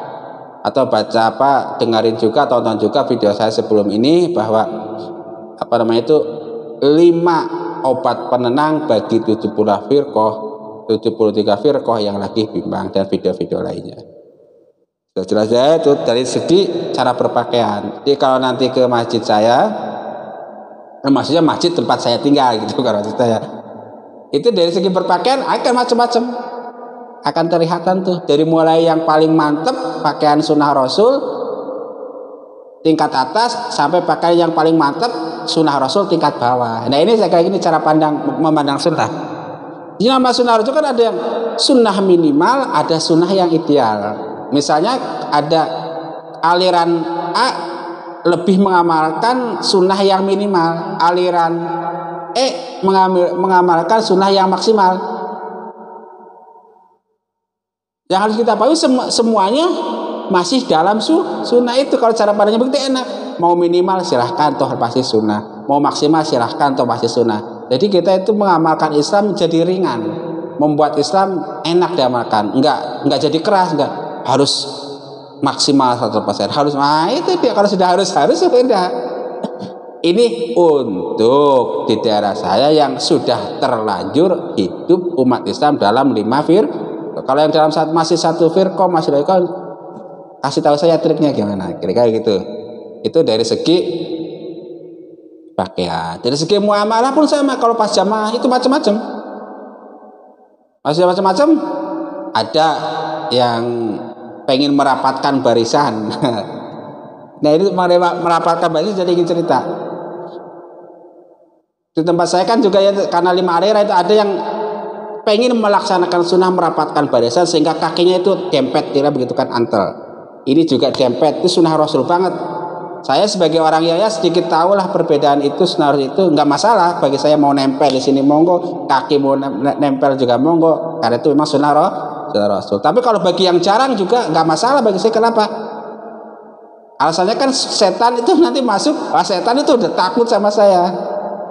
Atau baca dengerin juga, tonton juga video saya sebelum ini bahwa 5 obat penenang bagi 73 firqah yang lagi bimbang, dan video-video lainnya. Sudah jelas ya, itu dari segi cara berpakaian. Jadi kalau nanti ke masjid saya, maksudnya masjid tempat saya tinggal gitu, kalau saya itu dari segi berpakaian akan macam-macam, akan terlihatan tuh, dari mulai yang paling mantep pakaian sunnah Rasul tingkat atas, sampai pakaian yang paling mantep sunnah Rasul tingkat bawah. Nah ini saya kayak gini cara memandang sunnah. Di nama sunnah Rasul kan ada yang sunnah minimal, ada sunnah yang ideal. Misalnya ada aliran A lebih mengamalkan sunnah yang minimal, aliran E mengamalkan sunnah yang maksimal. Yang harus kita pahami semuanya masih dalam sunnah itu. Kalau cara pandangnya begitu enak. Mau minimal silahkan, toh pasti sunnah. Mau maksimal silahkan, toh pasti sunnah. Jadi kita itu mengamalkan Islam jadi ringan, membuat Islam enak diamalkan. Enggak jadi keras, enggak harus maksimal 100%. Harus, itu dia. Kalau sudah harus sudah. Ini untuk di daerah saya yang sudah terlanjur hidup umat Islam dalam 5 firqah. Kalau yang dalam masih 1 firqah, masih lain, kasih tahu saya triknya gimana, kira-kira gitu. Itu dari segi pakaian. Dari segi muamalah pun sama. Kalau pas jamaah itu macam-macam. Masih macam-macam. Ada yang pengen merapatkan barisan. Nah ini merapatkan barisan, jadi ingin cerita. Di tempat saya kan juga ya, karena 5 area itu ada yang pengen melaksanakan sunnah merapatkan barisan sehingga kakinya itu dempet, kira begitu kan, antel. Ini juga dempet, itu sunnah Rasul banget. Saya sebagai orang ya sedikit tahu lah perbedaan itu, sunnah itu nggak masalah bagi saya. Mau nempel di sini monggo, kaki mau nempel juga monggo, karena itu memang sunnah Rasul. Tapi kalau bagi yang jarang juga nggak masalah bagi saya. Kenapa? Alasannya kan setan itu nanti masuk, setan itu udah takut sama saya,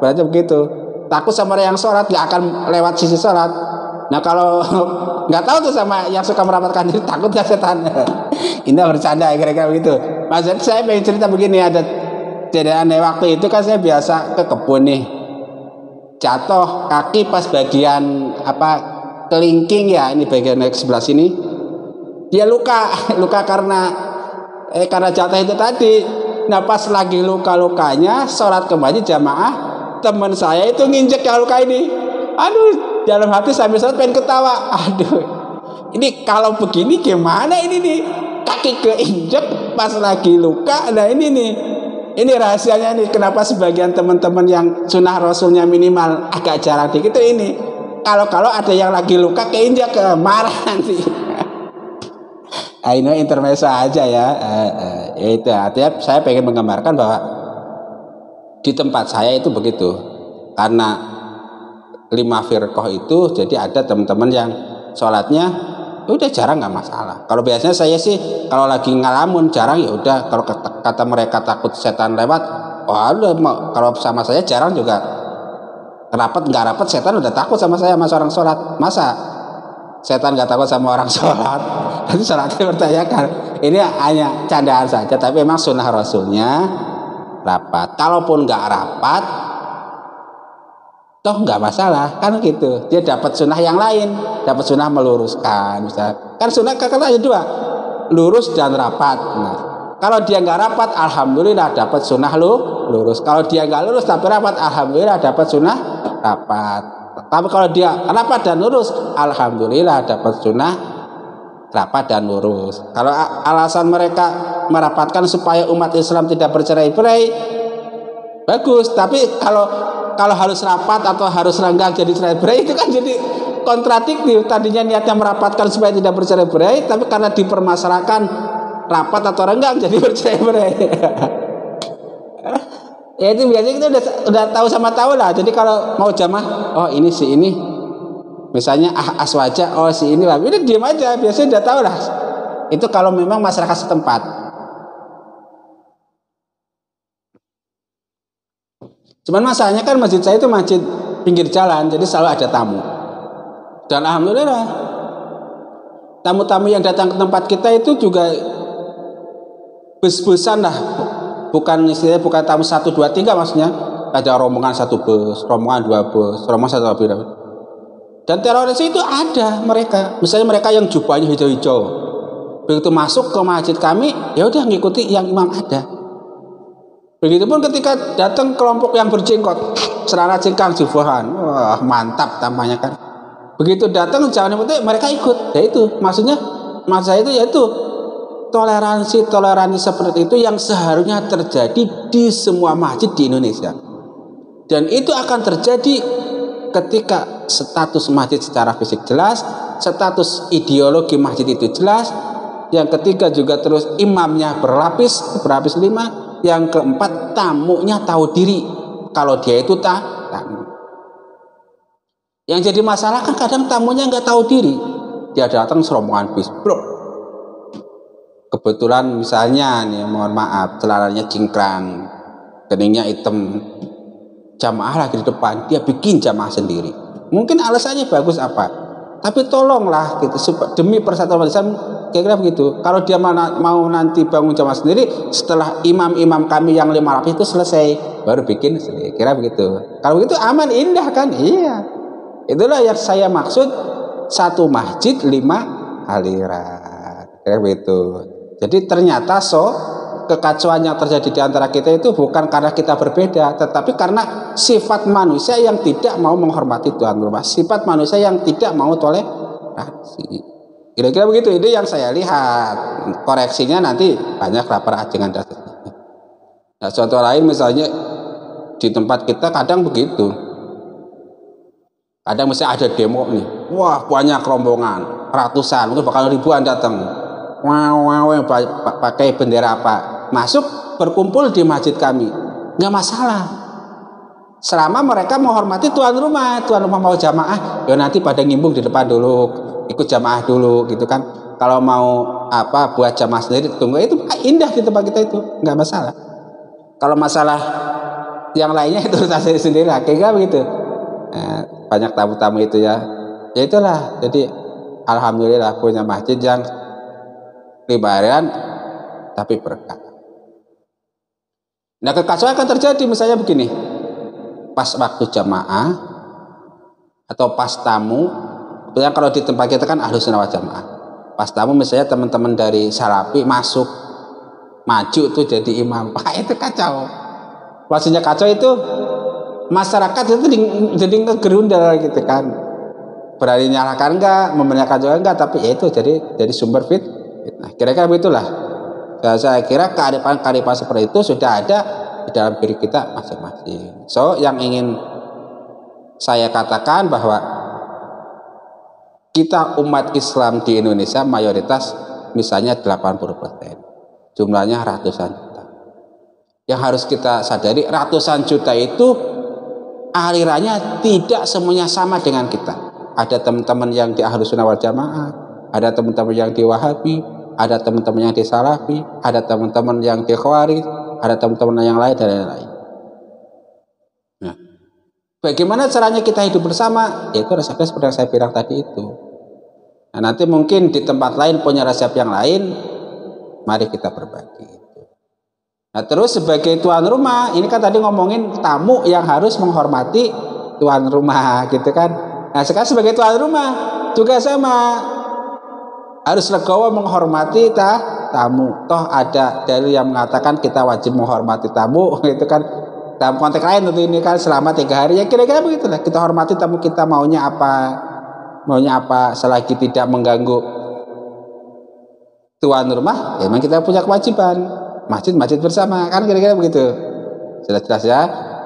berarti begitu. Takut sama yang sholat, nggak akan lewat sisi sholat. Nah kalau nggak tahu tuh sama yang suka merapatkan diri, takut ya setan. Ini bercanda kira-kira begitu. Maksud saya pengen cerita begini, ada kejadian waktu itu kan saya biasa ke kebun nih, jatuh kaki pas bagian kelingking ya, ini bagian sebelah sini, dia luka karena jatuh itu tadi. Nah pas lagi luka-lukanya sholat kembali jamaah, teman saya itu nginjek yang luka ini. Aduh, dalam hati sambil sholat pengen ketawa. Aduh, ini kalau begini gimana ini nih, kaki keinjek pas lagi luka. Nah ini rahasianya nih, kenapa sebagian teman-teman yang sunnah rasulnya minimal agak jarang dikit ini, kalau ada yang lagi luka keinjek, marah nanti. Ini intermezzo aja ya. Itu artinya saya pengen menggambarkan bahwa di tempat saya itu begitu, karena 5 firqah itu, jadi ada teman-teman yang sholatnya udah jarang nggak masalah. Kalau biasanya saya sih kalau lagi ngalamun jarang ya udah, kalau kata mereka takut setan lewat, kalau sama saya jarang juga. Nggak rapat setan udah takut sama saya, sama orang sholat. Masa setan nggak takut sama orang sholat? Nanti sholatnya bertanyakan. Ini hanya candaan saja, tapi memang sunnah rasulnya rapat. Kalaupun nggak rapat, toh nggak masalah kan gitu. Dia dapat sunnah yang lain, dapat sunnah meluruskan. Misalnya kan sunnah kan ada 2, lurus dan rapat. Nah, kalau dia nggak rapat, alhamdulillah dapat sunnah lurus. Kalau dia nggak lurus tapi rapat, alhamdulillah dapat sunnah rapat. Tapi kalau dia rapat dan lurus, alhamdulillah dapat sunnah rapat dan lurus. Kalau alasan mereka merapatkan supaya umat Islam tidak bercerai-berai, bagus. Tapi kalau harus rapat atau harus renggang jadi cerai-berai, itu kan jadi kontradiktif. Tadinya niatnya merapatkan supaya tidak bercerai-berai, tapi karena dipermasalahkan rapat atau renggang jadi bercerai-berai. Ya itu biasanya kita udah tahu sama tahu lah. Jadi kalau mau jamaah, oh ini si ini, misalnya aswaja, oh si ini lah, udah diam aja, biasanya udah tahu lah. Itu kalau memang masyarakat setempat. Cuman masalahnya kan masjid saya itu masjid pinggir jalan, jadi selalu ada tamu. Dan alhamdulillah tamu-tamu yang datang ke tempat kita itu juga bus-busan lah, bukan istilahnya bukan tamu 1, 2, 3, maksudnya ada rombongan 1 bus, rombongan 2 bus, rombongan 1 mobil. Dan teroris itu ada mereka, misalnya mereka yang jubahnya hijau-hijau, begitu masuk ke masjid kami, ya udah ngikuti yang imam ada. Begitupun ketika datang kelompok yang berjenggot, celana cingkrang jubahan, wah mantap tampaknya kan. Begitu datang jangan itu mereka ikut. Ya itu maksud saya itu yaitu toleransi seperti itu yang seharusnya terjadi di semua masjid di Indonesia. Dan itu akan terjadi ketika status masjid secara fisik jelas, status ideologi masjid itu jelas. Yang ketiga juga terus imamnya berlapis 5. Yang keempat, tamunya tahu diri kalau dia itu tamu. Yang jadi masalah kan kadang tamunya nggak tahu diri, dia datang serombongan bis, blok. Kebetulan misalnya nih, mohon maaf, celananya cingkrang, keningnya hitam, jamaah lagi di depan, dia bikin jamaah sendiri. Mungkin alasannya bagus apa, tapi tolonglah gitu, demi persatuan Islam. Kira-kira begitu. Kalau dia mau nanti bangun jamaah sendiri setelah imam-imam kami yang 5 lapis itu selesai, baru bikin sendiri. Kira begitu. Kalau begitu aman, indah kan? Iya. Itulah yang saya maksud, satu masjid 5 aliran. Kira begitu. Jadi ternyata kekacauan yang terjadi di antara kita itu bukan karena kita berbeda, tetapi karena sifat manusia yang tidak mau menghormati Tuhan, sifat manusia yang tidak mau toleransi. Kira-kira begitu, ini yang saya lihat. Koreksinya nanti banyak lapar ajengan dasar. Nah, contoh lain misalnya di tempat kita kadang begitu. Kadang misalnya ada demo nih, wah banyak rombongan, ratusan, mungkin bakal ribuan datang. Wow, pakai bendera apa? masuk berkumpul di masjid kami, nggak masalah. Selama mereka menghormati tuan rumah mau jamaah, ya nanti pada ngimbung di depan dulu, ikut jamaah dulu gitu kan. Kalau mau buat jamaah sendiri tunggu, itu indah di tempat kita itu, nggak masalah. Kalau masalah yang lainnya itu urusan sendiri, kayak begitu. Nah, banyak tamu-tamu itu ya itulah. Jadi alhamdulillah punya masjid yang lebaran tapi berkah. Nah, kekacauan akan terjadi misalnya begini, pas waktu jamaah atau pas tamu. Yang kalau di tempat kita kan Ahlus Sunnah wal Jamaah, pas tamu misalnya teman-teman dari Salafi masuk maju tuh jadi imam, itu kacau. Maksudnya kacau itu masyarakat itu jadi ngegerundel gitu kan, berani nyalakan enggak, membenarkan juga enggak, tapi itu jadi sumber fitnah. Kira-kira begitulah. Saya kira kearifan seperti itu sudah ada di dalam diri kita masing-masing. So, yang ingin saya katakan bahwa kita umat Islam di Indonesia mayoritas misalnya 80%, jumlahnya ratusan juta. Yang harus kita sadari, ratusan juta itu alirannya tidak semuanya sama dengan kita. Ada teman-teman yang di Ahlus Sunnah wal Jamaah, ada teman-teman yang di Wahabi, ada teman-teman yang di Salafi, ada teman-teman yang di Khawarij, ada teman-teman yang lain dan lain-lain. Nah, bagaimana caranya kita hidup bersama? Yaitu resepnya seperti yang saya bilang tadi itu. Nah, nanti mungkin di tempat lain punya resep yang lain, mari kita berbagi. Nah, terus sebagai tuan rumah, ini kan tadi ngomongin tamu yang harus menghormati tuan rumah gitu kan. Nah, sekarang sebagai tuan rumah juga sama, harus legowo menghormati tamu. Toh ada dalil yang mengatakan kita wajib menghormati tamu gitu kan. Dalam konteks lain tentu ini kan selama 3 hari, ya kira-kira begitulah. Kita hormati tamu kita, maunya apa selagi tidak mengganggu tuan rumah, ya memang kita punya kewajiban. Masjid bersama kan, kira-kira begitu. Jelas-jelas ya.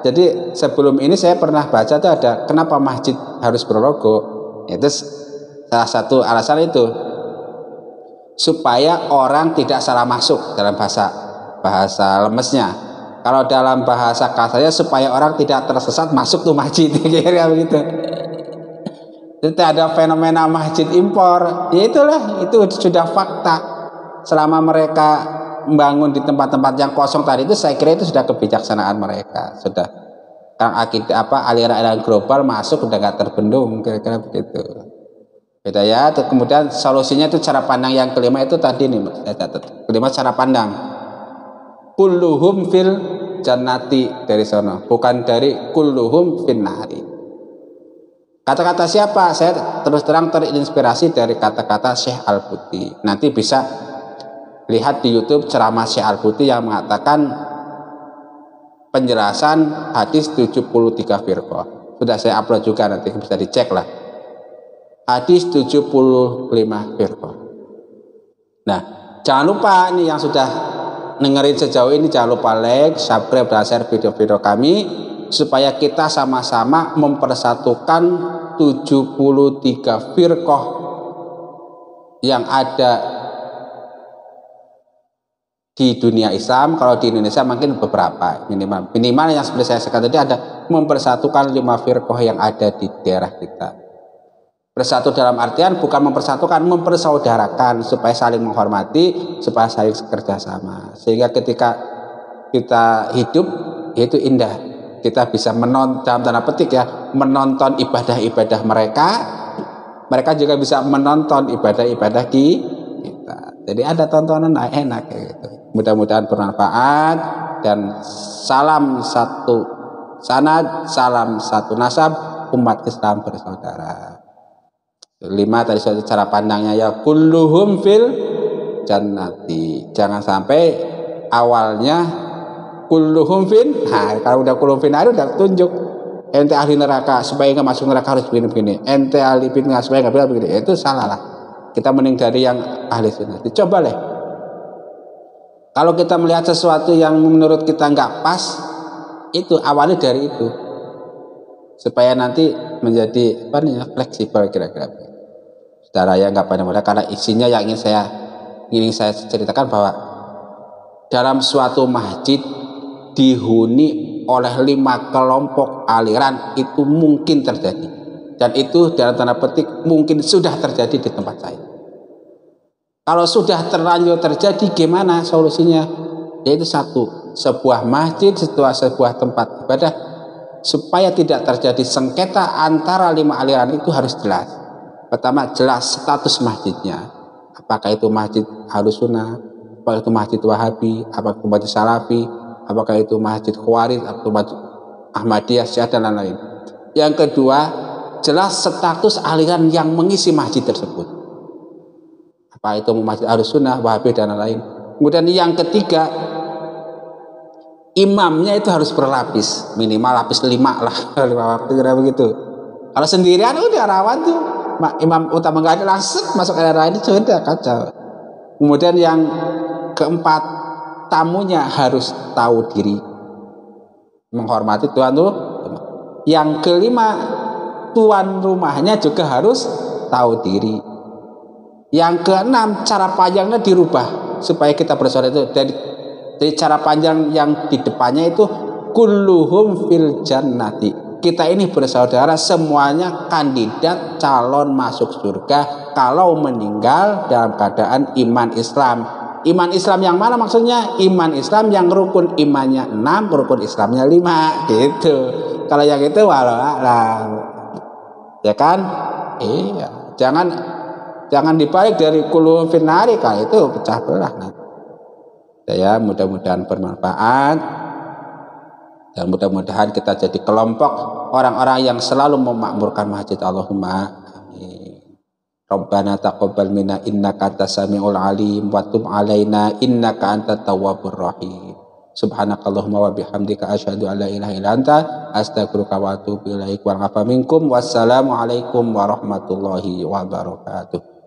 Jadi sebelum ini saya pernah baca tuh ada kenapa masjid harus berlogo. Itu salah satu alasan itu supaya orang tidak salah masuk dalam bahasa lemesnya. Kalau dalam bahasa kasarnya supaya orang tidak tersesat masuk tuh masjid, kira-kira begitu. Jadi ada fenomena masjid impor. Ya itulah, itu sudah fakta. Selama mereka membangun di tempat-tempat yang kosong tadi itu, saya kira itu sudah kebijaksanaan mereka, sudah kan aliran global masuk udah gak terbendung, kira-kira begitu. Beda ya. Kemudian solusinya itu cara pandang yang kelima itu tadi nih saya catat. Kelima cara pandang. Kulluhum fil jannati, dari sono, bukan dari kulluhum fin nari. Kata-kata siapa? Saya terus terang terinspirasi dari kata-kata Syekh Al-Buti. Nanti bisa lihat di YouTube ceramah Syekh Al-Buti yang mengatakan penjelasan hadis 73 firqah. Sudah saya upload juga, nanti bisa dicek lah. Hadis 75 firqah. Nah, jangan lupa nih yang sudah dengerin sejauh ini, jangan lupa like, subscribe, dan share video-video kami supaya kita sama-sama mempersatukan 73 firqah yang ada di dunia Islam. Kalau di Indonesia mungkin beberapa, minimal yang seperti saya sekatakan tadi ada mempersatukan 5 firqah yang ada di daerah kita. Bersatu dalam artian bukan mempersatukan, mempersaudarakan supaya saling menghormati, supaya saling bekerja sama. Sehingga ketika kita hidup itu indah. Kita bisa menonton, dalam tanda petik ya, menonton ibadah-ibadah mereka. Mereka juga bisa menonton ibadah-ibadah kita. Jadi ada tontonan enak gitu. Mudah-mudahan bermanfaat, dan salam satu sanad, salam satu nasab, umat Islam bersaudara. 5 tadi cara pandangnya ya, kulluhum fil jannati. Jangan sampai awalnya kulluhum fin. Nah, kalau udah kulluhum fin udah tunjuk ente ahli neraka, supaya nggak masuk neraka harus begini-begini. Ente ahli fitnah supaya nggak begini. Itu salah lah. Kita mending dari yang ahli sunnah. Coba deh. Kalau kita melihat sesuatu yang menurut kita nggak pas, itu awalnya dari itu, supaya nanti menjadi fleksibel kira-kira. Saudara ya, nggak pada mudah, karena isinya yang ingin saya ceritakan bahwa dalam suatu masjid dihuni oleh 5 kelompok aliran, itu mungkin terjadi, dan itu dalam tanda petik mungkin sudah terjadi di tempat saya. Kalau sudah terlanjur terjadi, gimana solusinya? Yaitu satu, sebuah masjid, sebuah tempat ibadah, supaya tidak terjadi sengketa antara 5 aliran itu harus jelas. Pertama, jelas status masjidnya. Apakah itu masjid Ahlus Sunnah, apakah itu masjid Wahabi, apakah itu masjid Salafi, apakah itu masjid Khawarij, atau masjid Ahmadiyah, Syiah, dan lain-lain. Yang kedua, jelas status aliran yang mengisi masjid tersebut. Apa itu masjid Ahlus Sunnah, Wahabi, dan lain-lain. Kemudian yang ketiga, imamnya itu harus berlapis, minimal lapis 5 lah, 5 waktu, kira begitu. Kalau sendirian udah rawan tuh, imam utama nggak ada, langsung masuk era ini sudah kacau. Kemudian yang keempat, tamunya harus tahu diri, menghormati tuan tuh. Yang kelima, tuan rumahnya juga harus tahu diri. Yang keenam, cara panjangnya dirubah supaya kita bersaudara itu. Dari cara panjang yang di depannya itu kulluhum fil jannati. Kita ini bersaudara, semuanya kandidat calon masuk surga kalau meninggal dalam keadaan iman Islam. Iman Islam yang mana maksudnya? Iman Islam yang rukun imannya 6, rukun Islamnya 5, gitu. Kalau yang itu walau alam, ya kan? Iya, jangan dibalik dari kulluhum finnari, kalau itu pecah belah. Ya, mudah-mudahan bermanfaat, dan mudah-mudahan kita jadi kelompok orang-orang yang selalu memakmurkan masjid. Allahumma amin. Rabbana taqabbal minna innaka antas samiul alim wa tub alaina innaka antat tawwabur rahim. Subhanakallahumma wa bihamdika asyhadu an la ilaha illa anta astaghfiruka wa atubu ilaik. Wa afa minkum. Wassalamu alaikum warahmatullahi wabarakatuh.